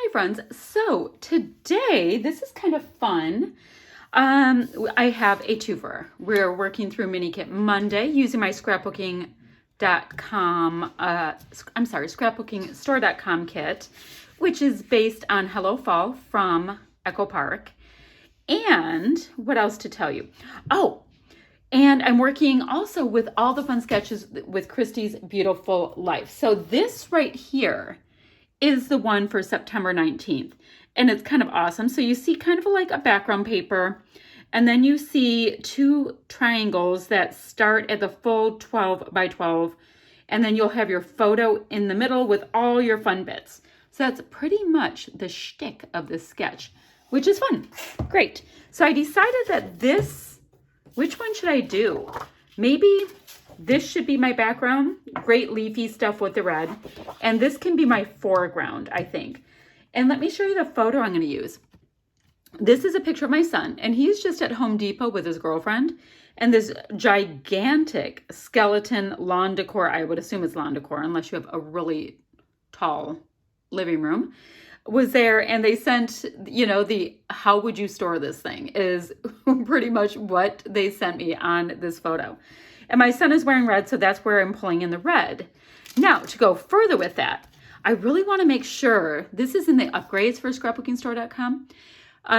Hi friends. So today, this is kind of fun. I have a twofer. We're working through Mini Kit Monday using my scrapbookingstore.com kit, which is based on Hello Fall from Echo Park. And what else to tell you? Oh, and I'm working also with all the fun sketches with Christy's Beautiful Life. So this right here is the one for September 19th. And it's kind of awesome. So you see kind of like a background paper, and then you see two triangles that start at the full 12 by 12, and then you'll have your photo in the middle with all your fun bits. So that's pretty much the shtick of this sketch, which is fun. Great. So I decided that which one should I do? Maybe this should be my background, great leafy stuff with the red. And this can be my foreground, I think. And let me show you the photo I'm going to use. This is a picture of my son, and he's just at Home Depot with his girlfriend. And this gigantic skeleton lawn decor, I would assume it's lawn decor, unless you have a really tall living room, was there. And they sent, the how would you store this thing is pretty much what they sent me on this photo. And my son is wearing red, so that's where I'm pulling in the red. Now, to go further with that, I really want to make sure, this is in the upgrades for scrapbookingstore.com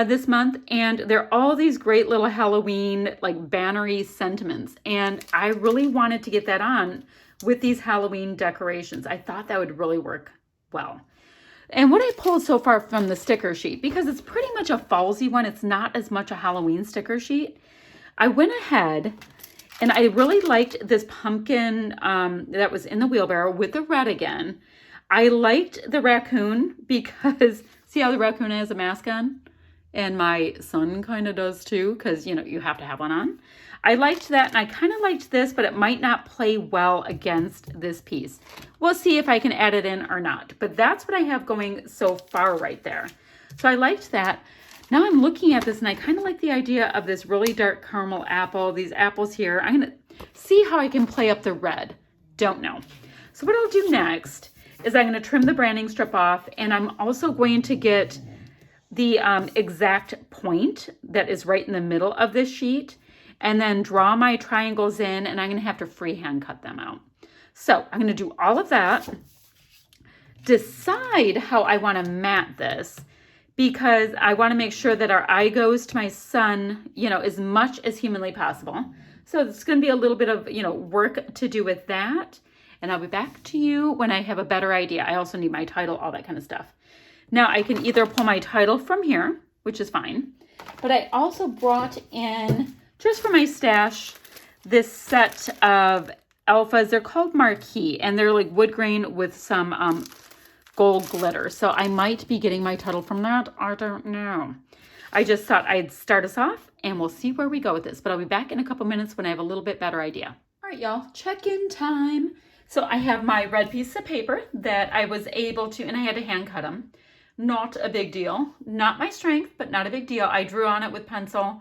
this month, and there are all these great little Halloween, like bannery sentiments, and I really wanted to get that on with these Halloween decorations. I thought that would really work well. And what I pulled so far from the sticker sheet, because it's pretty much a fallsy one, it's not as much a Halloween sticker sheet, I went ahead and I really liked this pumpkin that was in the wheelbarrow with the red again. I liked the raccoon because, see how the raccoon has a mask on? And my son kind of does too, because, you have to have one on. I liked that, and I kind of liked this, but it might not play well against this piece. We'll see if I can add it in or not. But that's what I have going so far right there. So I liked that. Now I'm looking at this, and I kind of like the idea of this really dark caramel apple, these apples here. I'm going to see how I can play up the red. Don't know. So what I'll do next is I'm going to trim the branding strip off, and I'm also going to get the exact point that is right in the middle of this sheet, and then draw my triangles in, and I'm going to have to freehand cut them out. So I'm going to do all of that, decide how I want to mat this, because I want to make sure that our eye goes to my son, as much as humanly possible. So it's going to be a little bit of, work to do with that. And I'll be back to you when I have a better idea. I also need my title, all that kind of stuff. Now I can either pull my title from here, which is fine, but I also brought in, just for my stash, this set of alphas. They're called Marquee, and they're like wood grain with some gold glitter. So I might be getting my title from that. I don't know. I just thought I'd start us off, and we'll see where we go with this. But I'll be back in a couple minutes when I have a little bit better idea. All right, y'all, check-in time. So I have my red piece of paper that I was able to, and I had to hand cut them. Not a big deal. Not my strength, but not a big deal. I drew on it with pencil.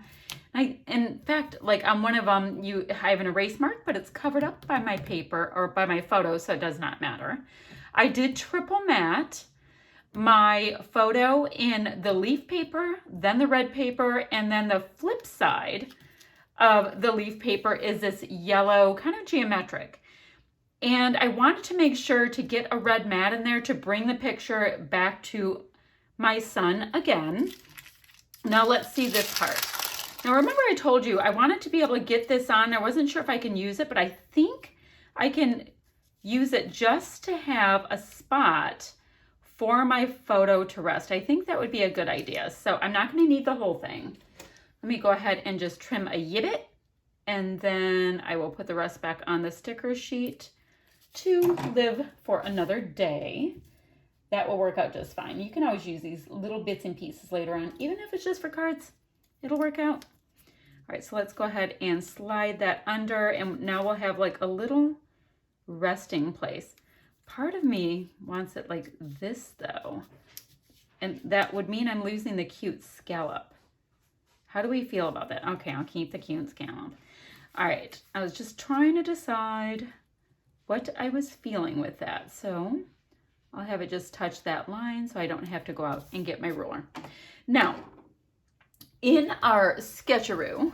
In fact, like on one of them, I have an erase mark, but it's covered up by my paper or by my photo, so it does not matter. I did triple mat my photo in the leaf paper, then the red paper, and then the flip side of the leaf paper is this yellow, kind of geometric. And I wanted to make sure to get a red mat in there to bring the picture back to my son again. Now let's see this part. Now remember I told you I wanted to be able to get this on. I wasn't sure if I can use it, but I think I can use it just to have a spot for my photo to rest. I think that would be a good idea. So I'm not going to need the whole thing. Let me go ahead and just trim a yibbit, and then I will put the rest back on the sticker sheet to live for another day. That will work out just fine. You can always use these little bits and pieces later on, even if it's just for cards, it'll work out. All right, so let's go ahead and slide that under, and now we'll have like a little resting place. Part of me wants it like this though, and that would mean I'm losing the cute scallop. How do we feel about that? Okay, I'll keep the cute scallop. All right, I was just trying to decide what I was feeling with that. So I'll have it just touch that line so I don't have to go out and get my ruler. Now, in our sketcheroo,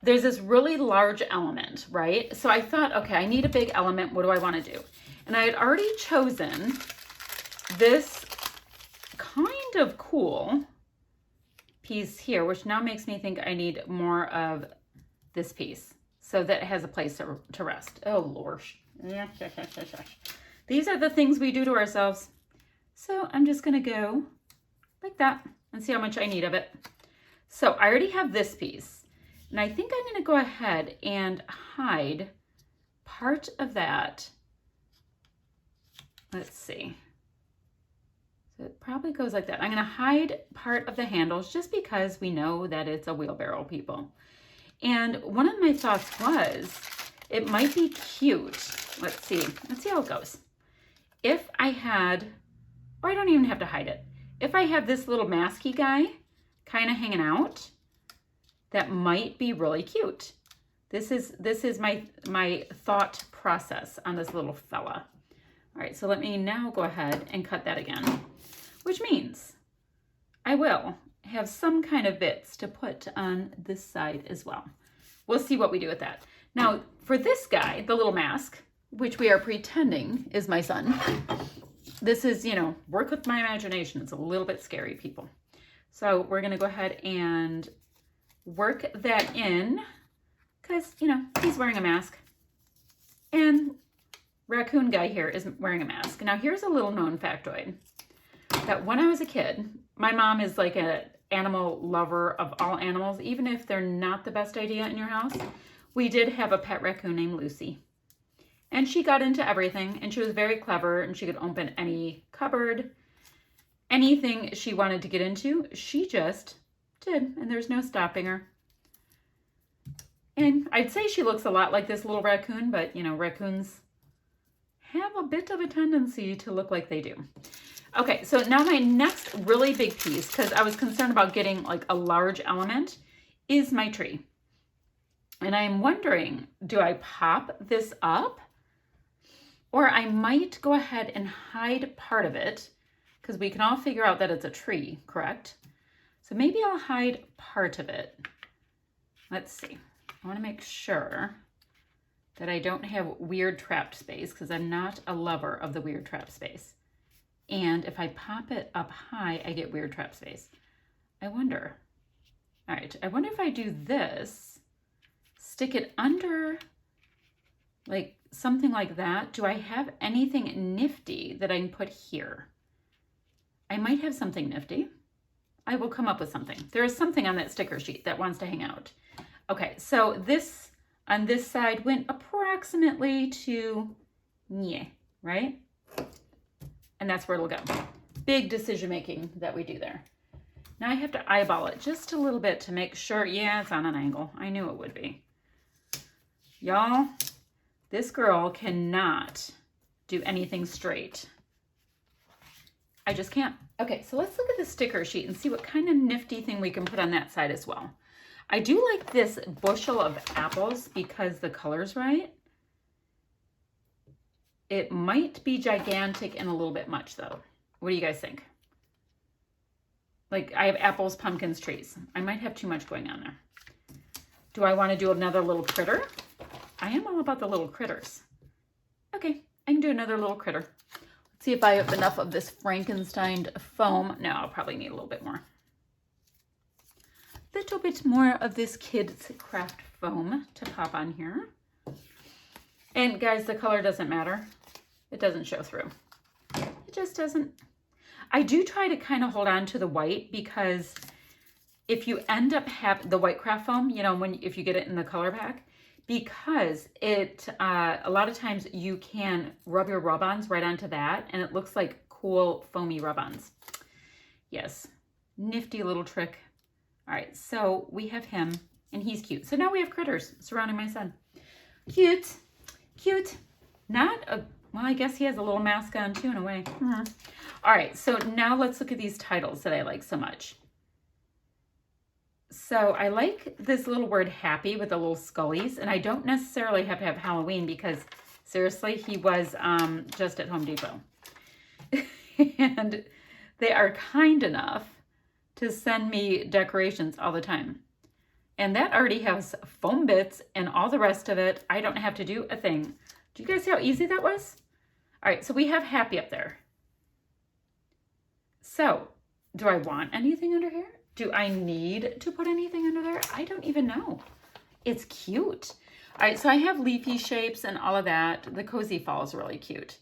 there's this really large element, right? So I thought, okay, I need a big element. What do I want to do? And I had already chosen this kind of cool piece here, which now makes me think I need more of this piece so that it has a place to rest. Oh, Lord. These are the things we do to ourselves. So I'm just going to go like that and see how much I need of it. So I already have this piece. And I think I'm going to go ahead and hide part of that. Let's see. So it probably goes like that. I'm going to hide part of the handles just because we know that it's a wheelbarrow, people. And one of my thoughts was it might be cute. Let's see how it goes. If I had, or I don't even have to hide it. If I have this little masky guy kind of hanging out, that might be really cute. This is my thought process on this little fella. All right, so let me now go ahead and cut that again, which means I will have some kind of bits to put on this side as well. We'll see what we do with that. Now, for this guy, the little mask, which we are pretending is my son, this is, work with my imagination. It's a little bit scary, people. So we're going to go ahead and work that in because, he's wearing a mask. And raccoon guy here isn't wearing a mask. Now, here's a little known factoid that when I was a kid, my mom is like an animal lover of all animals, even if they're not the best idea in your house. We did have a pet raccoon named Lucy. And she got into everything, and she was very clever, and she could open any cupboard, anything she wanted to get into, she just did, and there's no stopping her. And I'd say she looks a lot like this little raccoon, but, raccoons have a bit of a tendency to look like they do. Okay, so now my next really big piece, because I was concerned about getting like a large element, is my tree. And I'm wondering, do I pop this up? Or I might go ahead and hide part of it, because we can all figure out that it's a tree, correct? So maybe I'll hide part of it. Let's see. I want to make sure that I don't have weird trapped space, because I'm not a lover of the weird trapped space. And if I pop it up high, I get weird trapped space. I wonder. All right, I wonder if I do this, stick it under like something like that. Do I have anything nifty that I can put here? I might have something nifty. I will come up with something. There is something on that sticker sheet that wants to hang out. Okay, so this on this side went approximately to yeah, right? And that's where it'll go. Big decision making that we do there. Now I have to eyeball it just a little bit to make sure, yeah, it's on an angle. I knew it would be. Y'all, this girl cannot do anything straight. I just can't. Okay, so let's look at the sticker sheet and see what kind of nifty thing we can put on that side as well. I do like this bushel of apples because the color's right. It might be gigantic and a little bit much though. What do you guys think? Like I have apples, pumpkins, trees. I might have too much going on there. Do I want to do another little critter? I am all about the little critters. Okay, I can do another little critter. Let's see if I have enough of this Frankenstein foam. No, I'll probably need a little bit more. A little bit more of this Kids Craft foam to pop on here. And guys, the color doesn't matter. It doesn't show through. It just doesn't. I do try to kind of hold on to the white because if you end up having the white craft foam, if you get it in the color pack, because it, a lot of times you can rub your rub-ons right onto that and it looks like cool foamy rub-ons. Yes, nifty little trick. All right, so we have him and he's cute. So now we have critters surrounding my son. Cute, cute. Not a, well, I guess he has a little mask on too in a way. Mm-hmm. All right, so now let's look at these titles that I like so much. So I like this little word happy with the little scullies, and I don't necessarily have to have Halloween because seriously, he was just at Home Depot. and they are kind enough to send me decorations all the time. And that already has foam bits and all the rest of it. I don't have to do a thing. Do you guys see how easy that was? All right, so we have happy up there. So, do I want anything under here? Do I need to put anything under there? I don't even know. It's cute. All right, so I have leafy shapes and all of that. The Cozy Fall is really cute.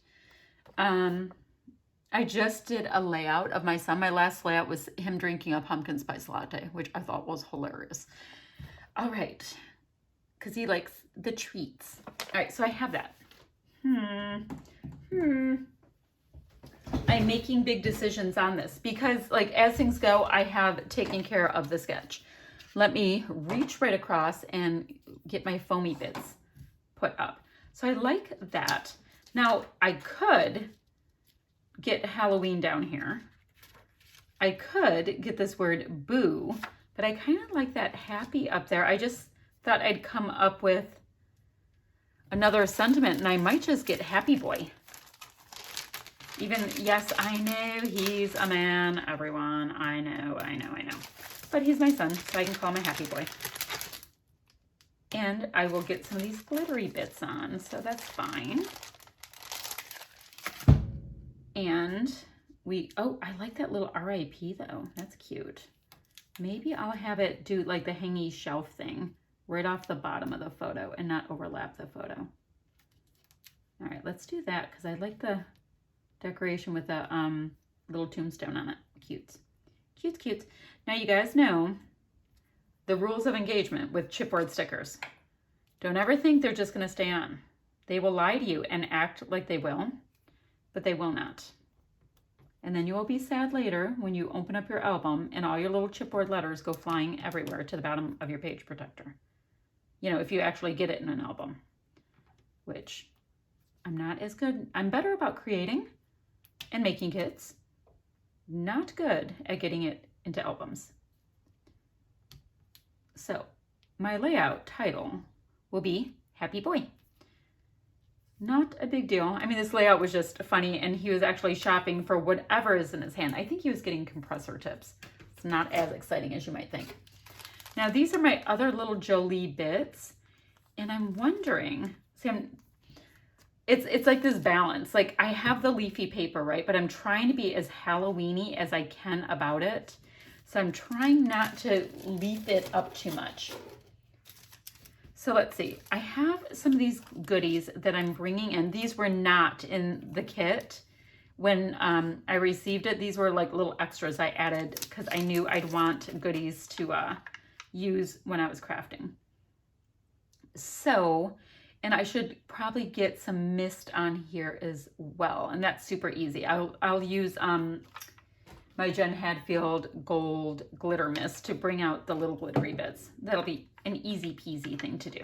I just did a layout of my son. My last layout was him drinking a pumpkin spice latte, which I thought was hilarious. All right, because he likes the treats. All right, so I have that. I'm making big decisions on this because, like, as things go, I have taken care of the sketch. Let me reach right across and get my foamy bits put up. So I like that. Now, I could get Halloween down here. I could get this word boo, but I kind of like that happy up there. I just thought I'd come up with another sentiment, and I might just get happy boy. Even, yes, I know he's a man, everyone. I know. But he's my son, so I can call him a happy boy. And I will get some of these glittery bits on, so that's fine. And oh, I like that little RIP though. That's cute. Maybe I'll have it do like the hangy shelf thing right off the bottom of the photo and not overlap the photo. All right, let's do that because I like the decoration with the little tombstone on it. Cute. Now you guys know the rules of engagement with chipboard stickers. Don't ever think they're just going to stay on. They will lie to you and act like they will, but they will not. And then you will be sad later when you open up your album and all your little chipboard letters go flying everywhere to the bottom of your page protector. You know, if you actually get it in an album, which I'm not as good. I'm better about creating and making kits. Not good at getting it into albums. So my layout title will be Happy Boy. Not a big deal. I mean, this layout was just funny, and he was actually shopping for whatever is in his hand. I think he was getting compressor tips. It's not as exciting as you might think. Now, these are my other little Jolie bits, and I'm wondering, see, it's like this balance. Like, I have the leafy paper, right? But I'm trying to be as Halloween-y as I can about it. So I'm trying not to leaf it up too much. So let's see, I have some of these goodies that I'm bringing in. These were not in the kit when I received it. These were like little extras I added because I knew I'd want goodies to use when I was crafting. So, and I should probably get some mist on here as well. And that's super easy. I'll use my Jen Hadfield Gold Glitter Mist to bring out the little glittery bits. That'll be an easy peasy thing to do.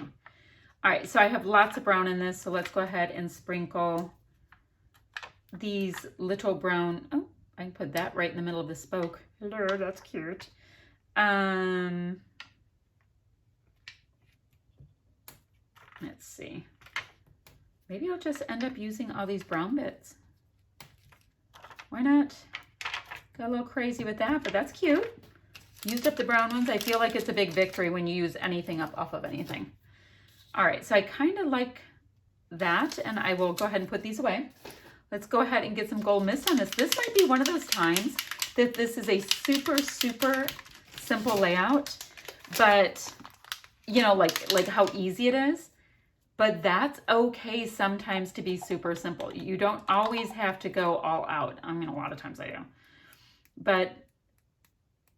All right, so I have lots of brown in this, so let's go ahead and sprinkle these little brown, oh, I can put that right in the middle of the spoke. Hello, that's cute. Let's see. Maybe I'll just end up using all these brown bits. Why not? Got a little crazy with that, but that's cute. Used up the brown ones. I feel like it's a big victory when you use anything up off of anything. All right, so I kind of like that, and I will go ahead and put these away. Let's go ahead and get some gold mist on this. This might be one of those times that this is a super, super simple layout, but you know, like how easy it is. But that's okay sometimes to be super simple. You don't always have to go all out. I mean, a lot of times I do. But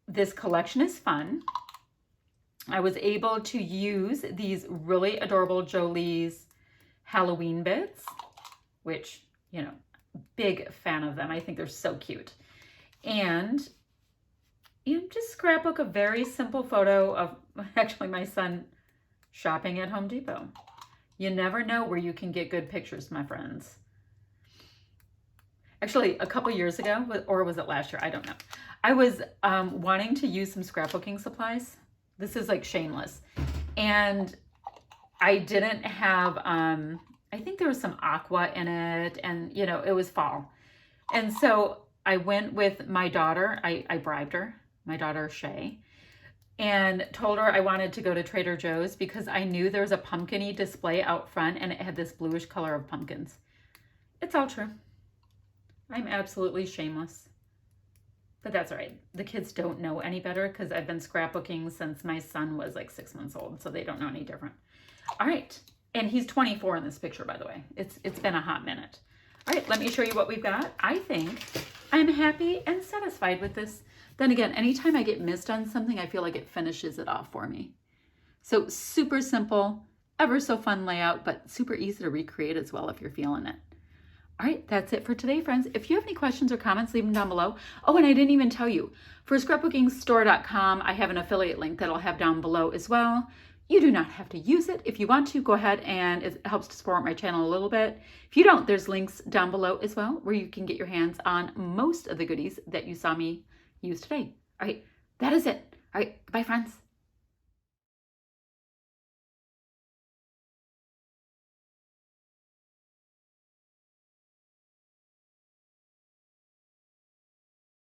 this collection is fun. I was able to use these really adorable Jolie's Halloween bits, which, you know, big fan of them. I think they're so cute. And you know, just scrapbook a very simple photo of actually my son shopping at Home Depot. You never know where you can get good pictures, my friends. Actually, a couple years ago, or was it last year? I don't know. I was wanting to use some scrapbooking supplies. This is like shameless. And I didn't have, I think there was some aqua in it, and you know, it was fall. And so I went with my daughter. I bribed her, my daughter Shay, and told her I wanted to go to Trader Joe's because I knew there was a pumpkin-y display out front and it had this bluish color of pumpkins. It's all true. I'm absolutely shameless. But that's all right. The kids don't know any better because I've been scrapbooking since my son was like 6 months old, so they don't know any different. All right. And he's 24 in this picture, by the way. It's been a hot minute. All right, let me show you what we've got. I think I'm happy and satisfied with this. Then again, anytime I get missed on something, I feel like it finishes it off for me. So super simple, ever so fun layout, but super easy to recreate as well if you're feeling it. All right, that's it for today, friends. If you have any questions or comments, leave them down below. Oh, and I didn't even tell you, for scrapbookingstore.com, I have an affiliate link that I'll have down below as well. You do not have to use it. If you want to, go ahead, and it helps to support my channel a little bit. If you don't, there's links down below as well where you can get your hands on most of the goodies that you saw me use today. All right, that is it. All right, bye, friends.